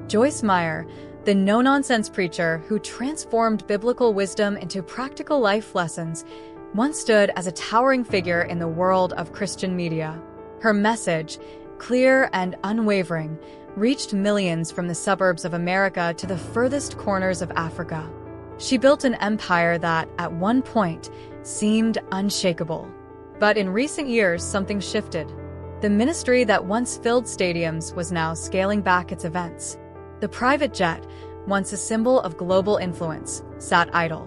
Joyce Meyer, the no-nonsense preacher who transformed biblical wisdom into practical life lessons, once stood as a towering figure in the world of Christian media. Her message, clear and unwavering, reached millions from the suburbs of America to the furthest corners of Africa. She built an empire that, at one point, seemed unshakable. But in recent years, something shifted. The ministry that once filled stadiums was now scaling back its events. The private jet, once a symbol of global influence, sat idle.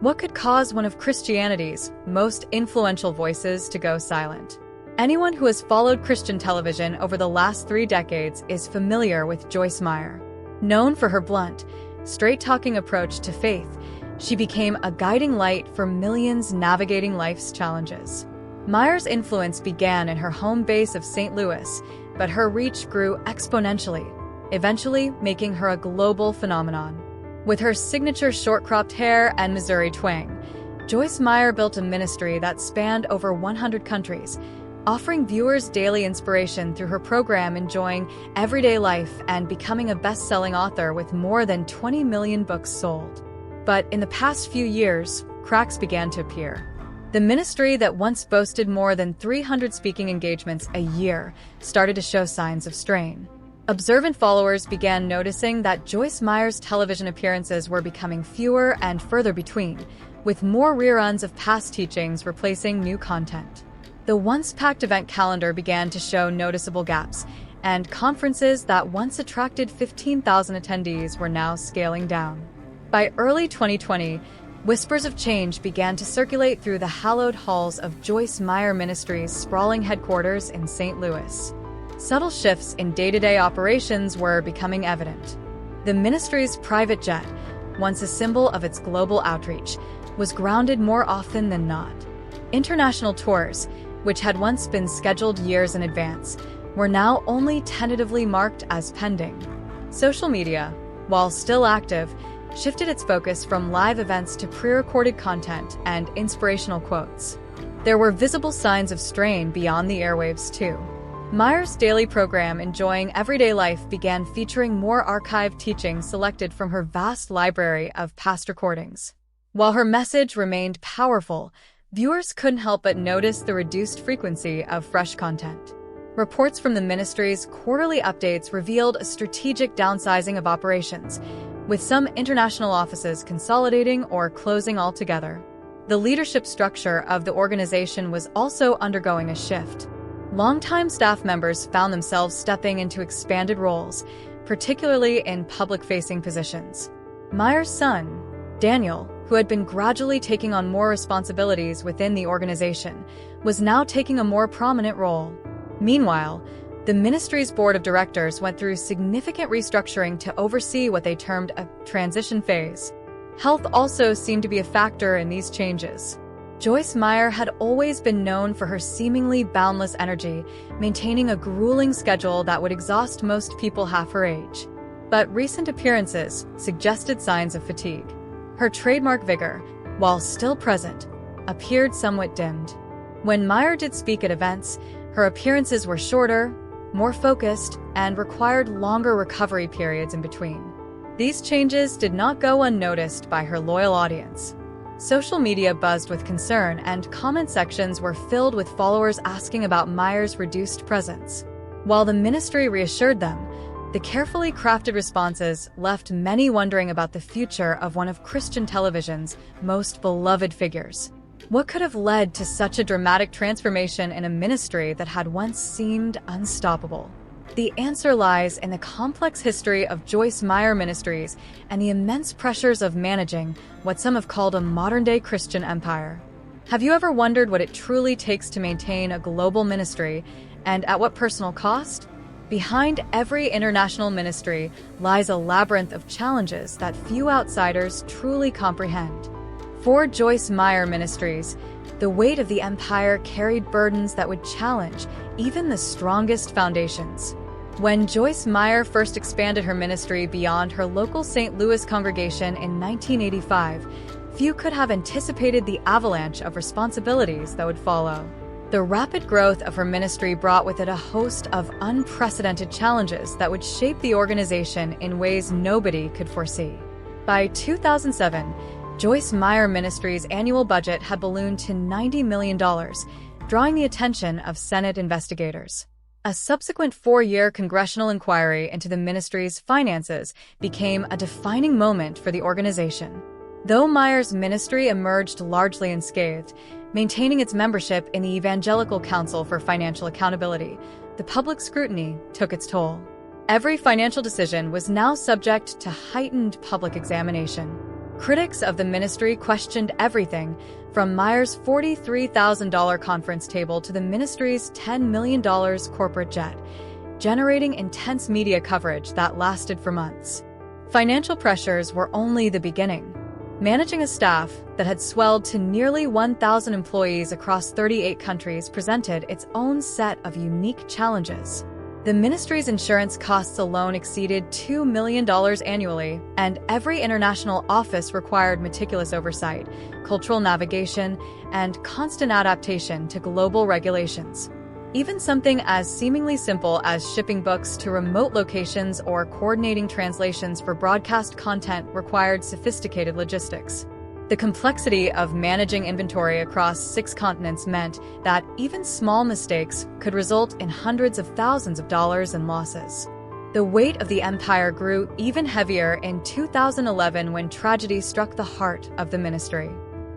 What could cause one of Christianity's most influential voices to go silent? Anyone who has followed Christian television over the last 3 decades is familiar with Joyce Meyer. Known for her blunt, straight-talking approach to faith, she became a guiding light for millions navigating life's challenges. Meyer's influence began in her home base of St. Louis, but her reach grew exponentially, eventually making her a global phenomenon. With her signature short-cropped hair and Missouri twang, Joyce Meyer built a ministry that spanned over 100 countries, offering viewers daily inspiration through her program Enjoying Everyday Life and becoming a best-selling author with more than 20 million books sold. But in the past few years, cracks began to appear. The ministry that once boasted more than 300 speaking engagements a year started to show signs of strain. Observant followers began noticing that Joyce Meyer's television appearances were becoming fewer and further between, with more reruns of past teachings replacing new content. The once-packed event calendar began to show noticeable gaps, and conferences that once attracted 15,000 attendees were now scaling down. By early 2020, whispers of change began to circulate through the hallowed halls of Joyce Meyer Ministries' sprawling headquarters in St. Louis. Subtle shifts in day-to-day operations were becoming evident. The ministry's private jet, once a symbol of its global outreach, was grounded more often than not. International tours, which had once been scheduled years in advance, were now only tentatively marked as pending. Social media, while still active, shifted its focus from live events to pre-recorded content and inspirational quotes. There were visible signs of strain beyond the airwaves, too. Meyer's daily program Enjoying Everyday Life began featuring more archived teachings selected from her vast library of past recordings. While her message remained powerful, viewers couldn't help but notice the reduced frequency of fresh content. Reports from the ministry's quarterly updates revealed a strategic downsizing of operations, with some international offices consolidating or closing altogether. The leadership structure of the organization was also undergoing a shift. Longtime staff members found themselves stepping into expanded roles, particularly in public-facing positions. Meyer's son, Daniel, who had been gradually taking on more responsibilities within the organization, was now taking a more prominent role. Meanwhile, the ministry's board of directors went through significant restructuring to oversee what they termed a transition phase. Health also seemed to be a factor in these changes. Joyce Meyer had always been known for her seemingly boundless energy, maintaining a grueling schedule that would exhaust most people half her age. But recent appearances suggested signs of fatigue. Her trademark vigor, while still present, appeared somewhat dimmed. When Meyer did speak at events, her appearances were shorter, more focused, and required longer recovery periods in between. These changes did not go unnoticed by her loyal audience. Social media buzzed with concern, and comment sections were filled with followers asking about Meyer's reduced presence. While the ministry reassured them, the carefully crafted responses left many wondering about the future of one of Christian television's most beloved figures. What could have led to such a dramatic transformation in a ministry that had once seemed unstoppable? The answer lies in the complex history of Joyce Meyer Ministries and the immense pressures of managing what some have called a modern-day Christian empire. Have you ever wondered what it truly takes to maintain a global ministry, and at what personal cost? Behind every international ministry lies a labyrinth of challenges that few outsiders truly comprehend. For Joyce Meyer Ministries, the weight of the empire carried burdens that would challenge even the strongest foundations. When Joyce Meyer first expanded her ministry beyond her local St. Louis congregation in 1985, few could have anticipated the avalanche of responsibilities that would follow. The rapid growth of her ministry brought with it a host of unprecedented challenges that would shape the organization in ways nobody could foresee. By 2007, Joyce Meyer Ministries' annual budget had ballooned to $90 million, drawing the attention of Senate investigators. A subsequent 4-year congressional inquiry into the ministry's finances became a defining moment for the organization. Though Meyer's ministry emerged largely unscathed, maintaining its membership in the Evangelical Council for Financial Accountability, the public scrutiny took its toll. Every financial decision was now subject to heightened public examination. Critics of the ministry questioned everything from Meyer's $43,000 conference table to the ministry's $10 million corporate jet, generating intense media coverage that lasted for months. Financial pressures were only the beginning. Managing a staff that had swelled to nearly 1,000 employees across 38 countries presented its own set of unique challenges. The ministry's insurance costs alone exceeded $2 million annually, and every international office required meticulous oversight, cultural navigation, and constant adaptation to global regulations. Even something as seemingly simple as shipping books to remote locations or coordinating translations for broadcast content required sophisticated logistics. The complexity of managing inventory across 6 continents meant that even small mistakes could result in hundreds of thousands of dollars in losses. The weight of the empire grew even heavier in 2011 when tragedy struck the heart of the ministry.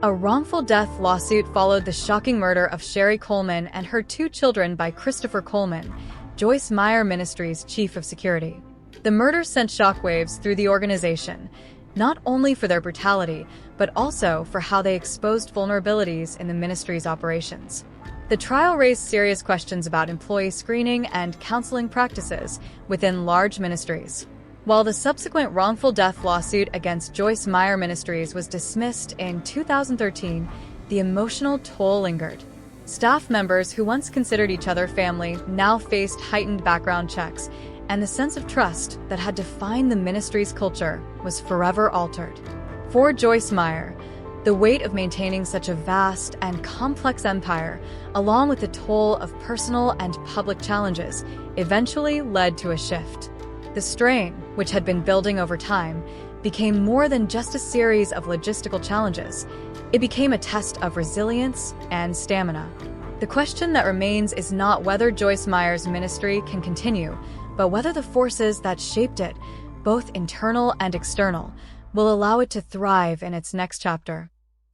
A wrongful death lawsuit followed the shocking murder of Sherry Coleman and her 2 children by Christopher Coleman, Joyce Meyer Ministries' chief of security. The murder sent shockwaves through the organization, not only for their brutality, but also for how they exposed vulnerabilities in the ministry's operations. The trial raised serious questions about employee screening and counseling practices within large ministries. While the subsequent wrongful death lawsuit against Joyce Meyer Ministries was dismissed in 2013, the emotional toll lingered. Staff members who once considered each other family now faced heightened background checks, and the sense of trust that had defined the ministry's culture was forever altered. For Joyce Meyer, the weight of maintaining such a vast and complex empire, along with the toll of personal and public challenges, eventually led to a shift. The strain, which had been building over time, became more than just a series of logistical challenges. It became a test of resilience and stamina. The question that remains is not whether Joyce Meyer's ministry can continue, but whether the forces that shaped it, both internal and external, will allow it to thrive in its next chapter.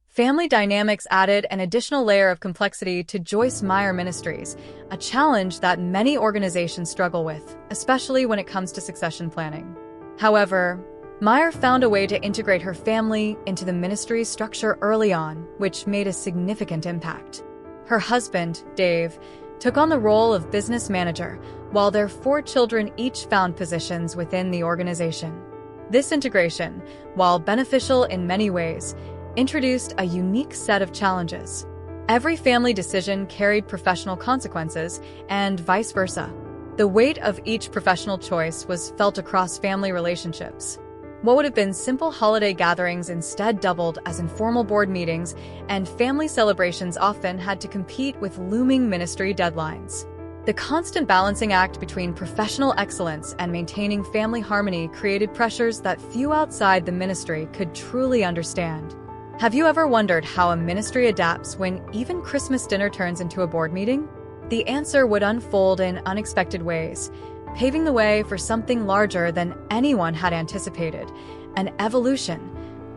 Family dynamics added an additional layer of complexity to Joyce Meyer Ministries, a challenge that many organizations struggle with, especially when it comes to succession planning. However, Meyer found a way to integrate her family into the ministry's structure early on, which made a significant impact. Her husband, Dave, took on the role of business manager, while their 4 children each found positions within the organization. This integration, while beneficial in many ways, introduced a unique set of challenges. Every family decision carried professional consequences, and vice versa. The weight of each professional choice was felt across family relationships. What would have been simple holiday gatherings instead doubled as informal board meetings, and family celebrations often had to compete with looming ministry deadlines. The constant balancing act between professional excellence and maintaining family harmony created pressures that few outside the ministry could truly understand. Have you ever wondered how a ministry adapts when even Christmas dinner turns into a board meeting? The answer would unfold in unexpected ways, paving the way for something larger than anyone had anticipated, an evolution,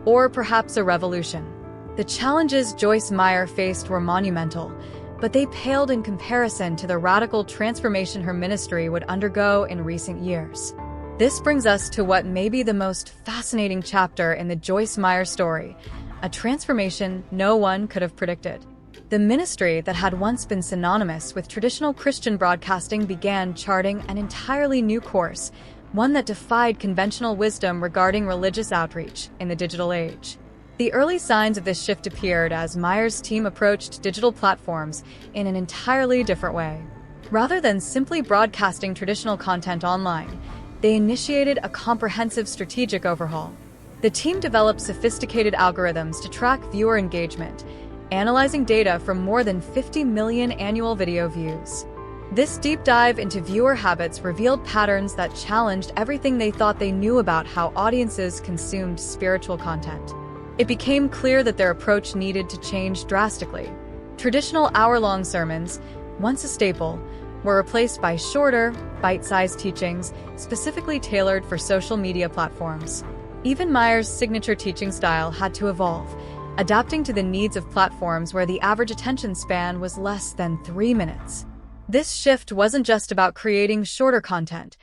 or perhaps a revolution. The challenges Joyce Meyer faced were monumental, but they paled in comparison to the radical transformation her ministry would undergo in recent years. This brings us to what may be the most fascinating chapter in the Joyce Meyer story, a transformation no one could have predicted. The ministry that had once been synonymous with traditional Christian broadcasting began charting an entirely new course, one that defied conventional wisdom regarding religious outreach in the digital age. The early signs of this shift appeared as Meyer's team approached digital platforms in an entirely different way. Rather than simply broadcasting traditional content online, they initiated a comprehensive strategic overhaul. The team developed sophisticated algorithms to track viewer engagement, analyzing data from more than 50 million annual video views. This deep dive into viewer habits revealed patterns that challenged everything they thought they knew about how audiences consumed spiritual content. It became clear that their approach needed to change drastically. Traditional hour-long sermons, once a staple, were replaced by shorter, bite-sized teachings specifically tailored for social media platforms. Even Meyer's signature teaching style had to evolve, adapting to the needs of platforms where the average attention span was less than 3 minutes. This shift wasn't just about creating shorter content.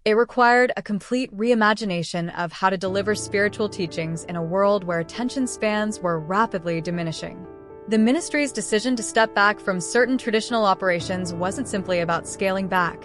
It required a complete reimagination of how to deliver spiritual teachings in a world where attention spans were rapidly diminishing. The ministry's decision to step back from certain traditional operations wasn't simply about scaling back.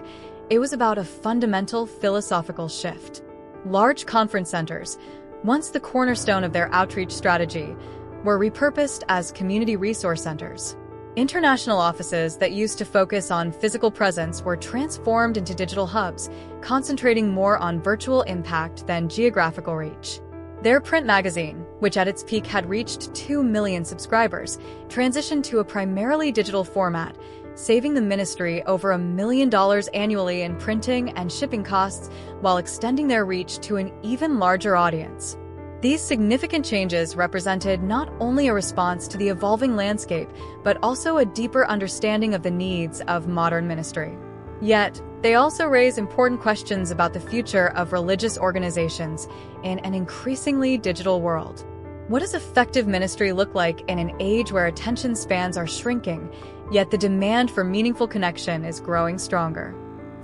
It was about a fundamental philosophical shift. Large conference centers, once the cornerstone of their outreach strategy, were repurposed as community resource centers. International offices that used to focus on physical presence were transformed into digital hubs, concentrating more on virtual impact than geographical reach. Their print magazine, which at its peak had reached 2 million subscribers, transitioned to a primarily digital format, saving the ministry over $1 million annually in printing and shipping costs while extending their reach to an even larger audience. These significant changes represented not only a response to the evolving landscape, but also a deeper understanding of the needs of modern ministry. Yet, they also raise important questions about the future of religious organizations in an increasingly digital world. What does effective ministry look like in an age where attention spans are shrinking, yet the demand for meaningful connection is growing stronger?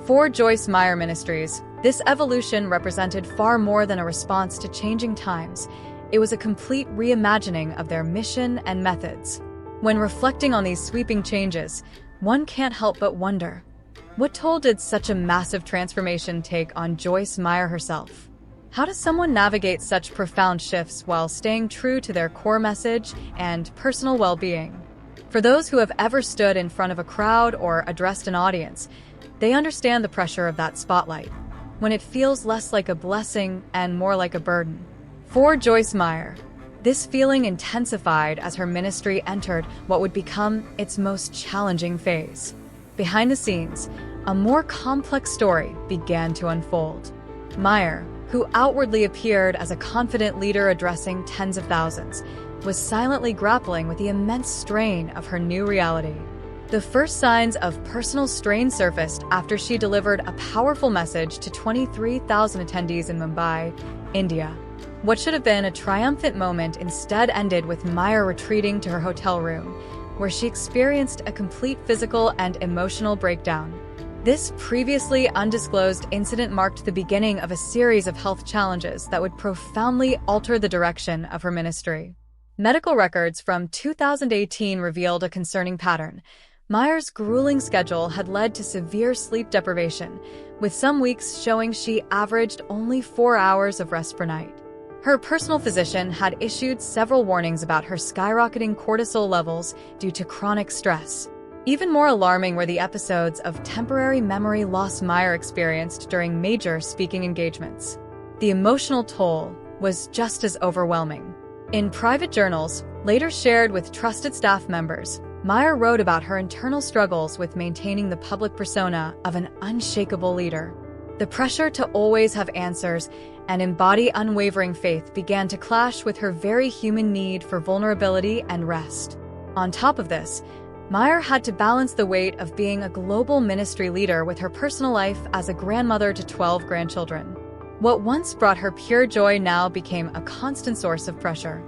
For Joyce Meyer Ministries, this evolution represented far more than a response to changing times. It was a complete reimagining of their mission and methods. When reflecting on these sweeping changes, one can't help but wonder, what toll did such a massive transformation take on Joyce Meyer herself? How does someone navigate such profound shifts while staying true to their core message and personal well-being? For those who have ever stood in front of a crowd or addressed an audience, they understand the pressure of that spotlight, when it feels less like a blessing and more like a burden. For Joyce Meyer, this feeling intensified as her ministry entered what would become its most challenging phase. Behind the scenes, a more complex story began to unfold. Meyer, who outwardly appeared as a confident leader addressing tens of thousands, was silently grappling with the immense strain of her new reality. The first signs of personal strain surfaced after she delivered a powerful message to 23,000 attendees in Mumbai, India. What should have been a triumphant moment instead ended with Meyer retreating to her hotel room, where she experienced a complete physical and emotional breakdown. This previously undisclosed incident marked the beginning of a series of health challenges that would profoundly alter the direction of her ministry. Medical records from 2018 revealed a concerning pattern. Meyer's grueling schedule had led to severe sleep deprivation, with some weeks showing she averaged only 4 hours of rest per night. Her personal physician had issued several warnings about her skyrocketing cortisol levels due to chronic stress. Even more alarming were the episodes of temporary memory loss Meyer experienced during major speaking engagements. The emotional toll was just as overwhelming. In private journals, later shared with trusted staff members, Meyer wrote about her internal struggles with maintaining the public persona of an unshakable leader. The pressure to always have answers and embody unwavering faith began to clash with her very human need for vulnerability and rest. On top of this, Meyer had to balance the weight of being a global ministry leader with her personal life as a grandmother to 12 grandchildren. What once brought her pure joy now became a constant source of pressure.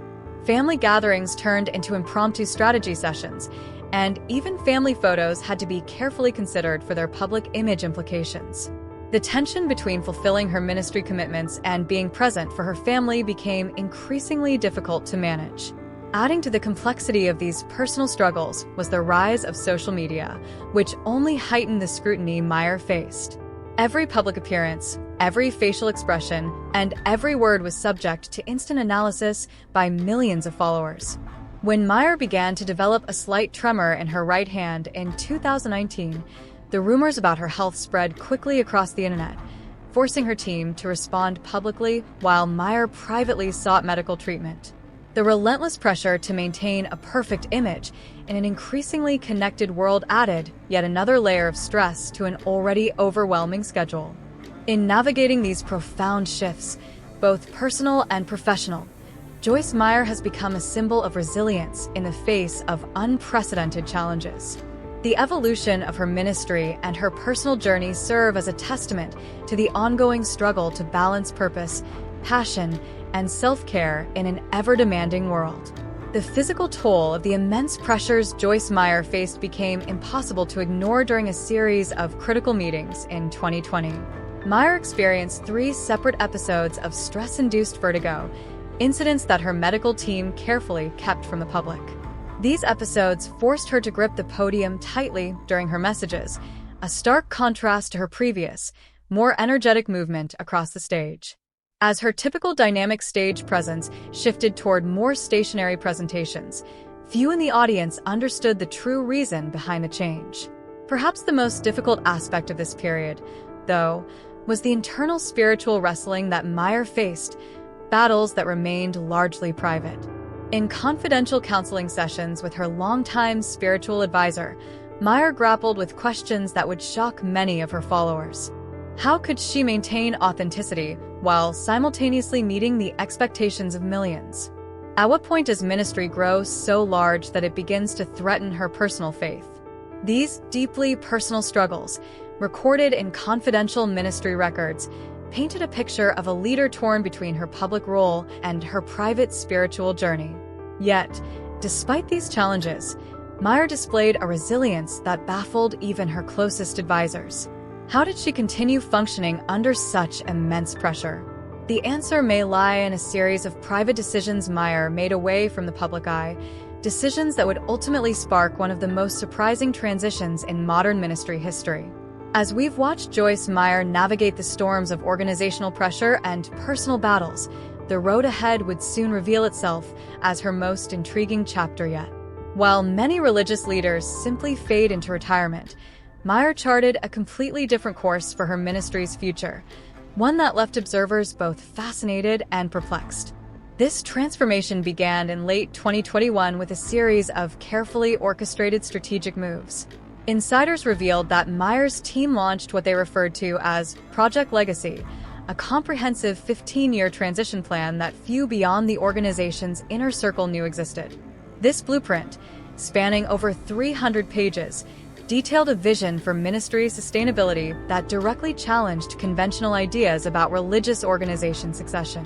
Family gatherings turned into impromptu strategy sessions, and even family photos had to be carefully considered for their public image implications. The tension between fulfilling her ministry commitments and being present for her family became increasingly difficult to manage. Adding to the complexity of these personal struggles was the rise of social media, which only heightened the scrutiny Meyer faced. Every public appearance, every facial expression, and every word was subject to instant analysis by millions of followers. When Meyer began to develop a slight tremor in her right hand in 2019, the rumors about her health spread quickly across the internet, forcing her team to respond publicly while Meyer privately sought medical treatment. The relentless pressure to maintain a perfect image in an increasingly connected world added yet another layer of stress to an already overwhelming schedule. In navigating these profound shifts, both personal and professional, Joyce Meyer has become a symbol of resilience in the face of unprecedented challenges. The evolution of her ministry and her personal journey serve as a testament to the ongoing struggle to balance purpose, passion, and self-care in an ever-demanding world. The physical toll of the immense pressures Joyce Meyer faced became impossible to ignore during a series of critical meetings in 2020. Meyer experienced 3 separate episodes of stress-induced vertigo, incidents that her medical team carefully kept from the public. These episodes forced her to grip the podium tightly during her messages, a stark contrast to her previous, more energetic movement across the stage. As her typical dynamic stage presence shifted toward more stationary presentations, few in the audience understood the true reason behind the change. Perhaps the most difficult aspect of this period, though, was the internal spiritual wrestling that Meyer faced, battles that remained largely private. In confidential counseling sessions with her longtime spiritual advisor, Meyer grappled with questions that would shock many of her followers. How could she maintain authenticity while simultaneously meeting the expectations of millions? At what point does ministry grow so large that it begins to threaten her personal faith? These deeply personal struggles, recorded in confidential ministry records, painted a picture of a leader torn between her public role and her private spiritual journey. Yet, despite these challenges, Meyer displayed a resilience that baffled even her closest advisors. How did she continue functioning under such immense pressure? The answer may lie in a series of private decisions Meyer made away from the public eye, decisions that would ultimately spark one of the most surprising transitions in modern ministry history. As we've watched Joyce Meyer navigate the storms of organizational pressure and personal battles, the road ahead would soon reveal itself as her most intriguing chapter yet. While many religious leaders simply fade into retirement, Meyer charted a completely different course for her ministry's future, one that left observers both fascinated and perplexed. This transformation began in late 2021 with a series of carefully orchestrated strategic moves. Insiders revealed that Meyer's team launched what they referred to as Project Legacy, a comprehensive 15-year transition plan that few beyond the organization's inner circle knew existed. This blueprint, spanning over 300 pages, detailed a vision for ministry sustainability that directly challenged conventional ideas about religious organization succession.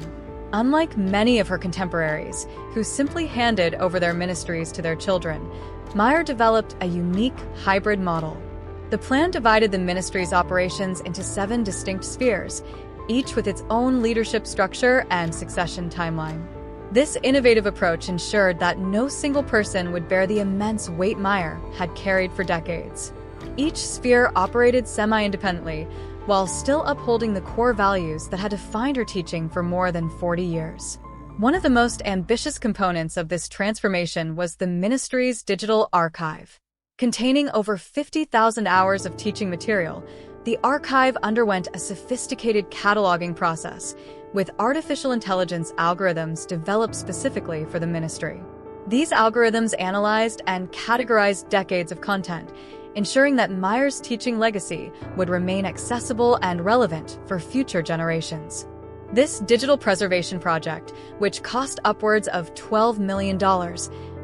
Unlike many of her contemporaries, who simply handed over their ministries to their children, Meyer developed a unique hybrid model. The plan divided the ministry's operations into 7 distinct spheres, each with its own leadership structure and succession timeline. This innovative approach ensured that no single person would bear the immense weight Meyer had carried for decades. Each sphere operated semi-independently, while still upholding the core values that had defined her teaching for more than 40 years. One of the most ambitious components of this transformation was the ministry's digital archive. Containing over 50,000 hours of teaching material, the archive underwent a sophisticated cataloging process, with artificial intelligence algorithms developed specifically for the ministry. These algorithms analyzed and categorized decades of content, ensuring that Meyer's teaching legacy would remain accessible and relevant for future generations. This digital preservation project, which cost upwards of $12 million,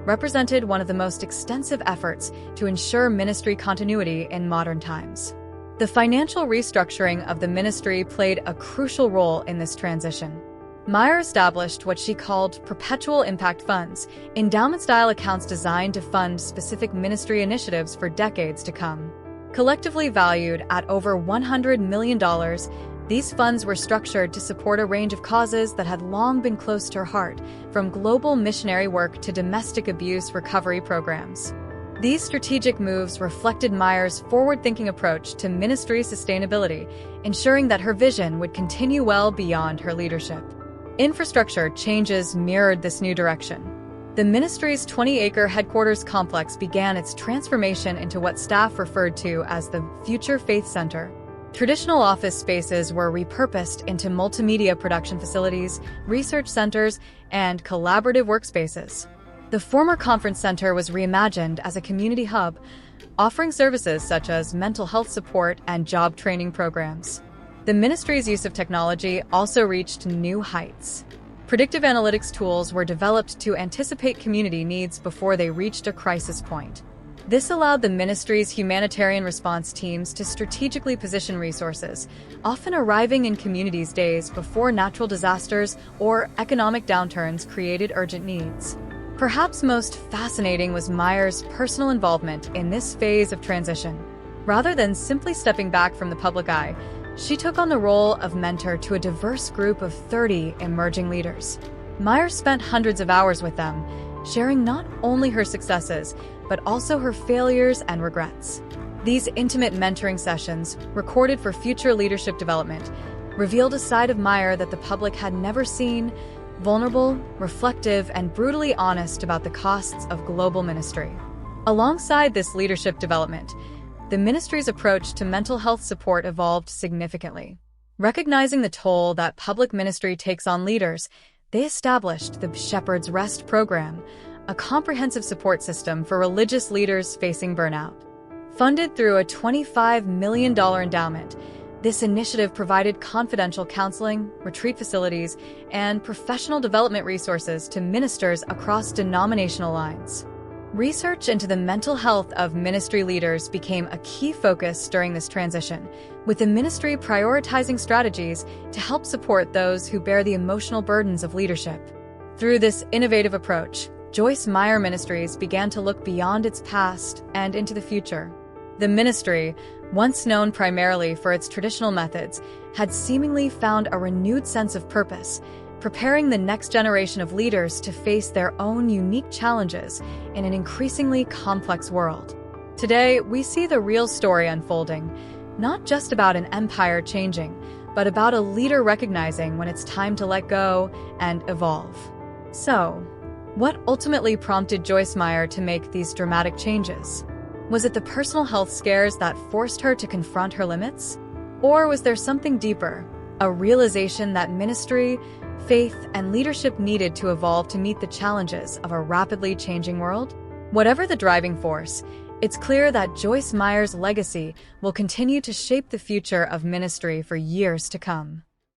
represented one of the most extensive efforts to ensure ministry continuity in modern times. The financial restructuring of the ministry played a crucial role in this transition. Meyer established what she called perpetual impact funds, endowment-style accounts designed to fund specific ministry initiatives for decades to come. Collectively valued at over $100 million, these funds were structured to support a range of causes that had long been close to her heart, from global missionary work to domestic abuse recovery programs. These strategic moves reflected Meyer's forward-thinking approach to ministry sustainability, ensuring that her vision would continue well beyond her leadership. Infrastructure changes mirrored this new direction. The ministry's 20-acre headquarters complex began its transformation into what staff referred to as the Future Faith Center. Traditional office spaces were repurposed into multimedia production facilities, research centers, and collaborative workspaces. The former conference center was reimagined as a community hub, offering services such as mental health support and job training programs. The ministry's use of technology also reached new heights. Predictive analytics tools were developed to anticipate community needs before they reached a crisis point. This allowed the ministry's humanitarian response teams to strategically position resources, often arriving in communities days before natural disasters or economic downturns created urgent needs. Perhaps most fascinating was Meyer's personal involvement in this phase of transition. Rather than simply stepping back from the public eye, she took on the role of mentor to a diverse group of 30 emerging leaders. Meyer spent hundreds of hours with them, sharing not only her successes, but also her failures and regrets. These intimate mentoring sessions, recorded for future leadership development, revealed a side of Meyer that the public had never seen: vulnerable, reflective, and brutally honest about the costs of global ministry. Alongside this leadership development, the ministry's approach to mental health support evolved significantly. Recognizing the toll that public ministry takes on leaders, they established the Shepherd's Rest program, a comprehensive support system for religious leaders facing burnout. Funded through a $25 million endowment, this initiative provided confidential counseling, retreat facilities, and professional development resources to ministers across denominational lines. Research into the mental health of ministry leaders became a key focus during this transition, with the ministry prioritizing strategies to help support those who bear the emotional burdens of leadership. Through this innovative approach, Joyce Meyer Ministries began to look beyond its past and into the future. The ministry, once known primarily for its traditional methods, had seemingly found a renewed sense of purpose, preparing the next generation of leaders to face their own unique challenges in an increasingly complex world. Today, we see the real story unfolding, not just about an empire changing, but about a leader recognizing when it's time to let go and evolve. So, what ultimately prompted Joyce Meyer to make these dramatic changes? Was it the personal health scares that forced her to confront her limits? Or was there something deeper, a realization that ministry, faith, and leadership needed to evolve to meet the challenges of a rapidly changing world? Whatever the driving force, it's clear that Joyce Meyer's legacy will continue to shape the future of ministry for years to come.